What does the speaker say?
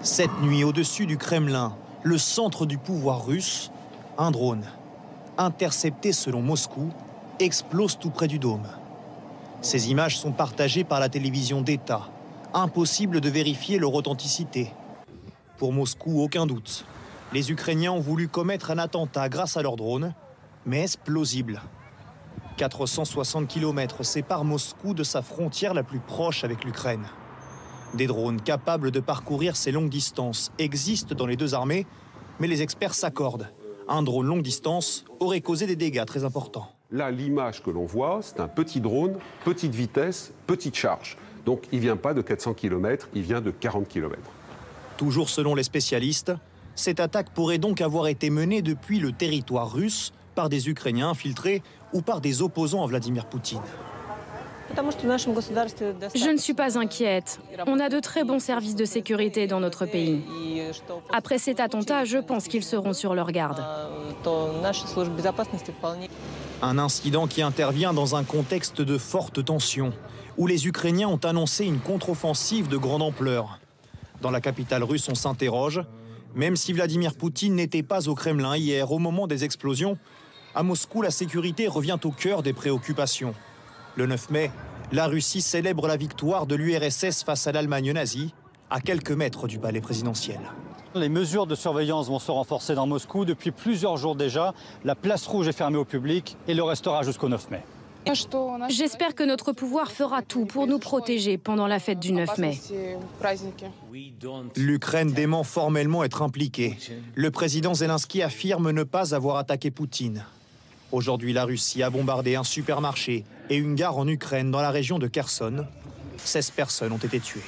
Cette nuit, au-dessus du Kremlin, le centre du pouvoir russe, un drone, intercepté selon Moscou, explose tout près du dôme. Ces images sont partagées par la télévision d'État. Impossible de vérifier leur authenticité. Pour Moscou, aucun doute. Les Ukrainiens ont voulu commettre un attentat grâce à leur drone, mais est-ce plausible? 460 km séparent Moscou de sa frontière la plus proche avec l'Ukraine. Des drones capables de parcourir ces longues distances existent dans les deux armées, mais les experts s'accordent. Un drone longue distance aurait causé des dégâts très importants. Là, l'image que l'on voit, c'est un petit drone, petite vitesse, petite charge. Donc il ne vient pas de 400 km, il vient de 40 km. Toujours selon les spécialistes, cette attaque pourrait donc avoir été menée depuis le territoire russe par des Ukrainiens infiltrés ou par des opposants à Vladimir Poutine. Je ne suis pas inquiète. On a de très bons services de sécurité dans notre pays. Après cet attentat, je pense qu'ils seront sur leur garde. Un incident qui intervient dans un contexte de forte tension, où les Ukrainiens ont annoncé une contre-offensive de grande ampleur. Dans la capitale russe, on s'interroge. Même si Vladimir Poutine n'était pas au Kremlin hier, au moment des explosions, à Moscou, la sécurité revient au cœur des préoccupations. Le 9 mai, la Russie célèbre la victoire de l'URSS face à l'Allemagne nazie, à quelques mètres du palais présidentiel. Les mesures de surveillance vont se renforcer dans Moscou. Depuis plusieurs jours déjà, la place rouge est fermée au public et le restera jusqu'au 9 mai. J'espère que notre pouvoir fera tout pour nous protéger pendant la fête du 9 mai. L'Ukraine dément formellement être impliquée. Le président Zelensky affirme ne pas avoir attaqué Poutine. Aujourd'hui, la Russie a bombardé un supermarché et une gare en Ukraine dans la région de Kherson. 16 personnes ont été tuées.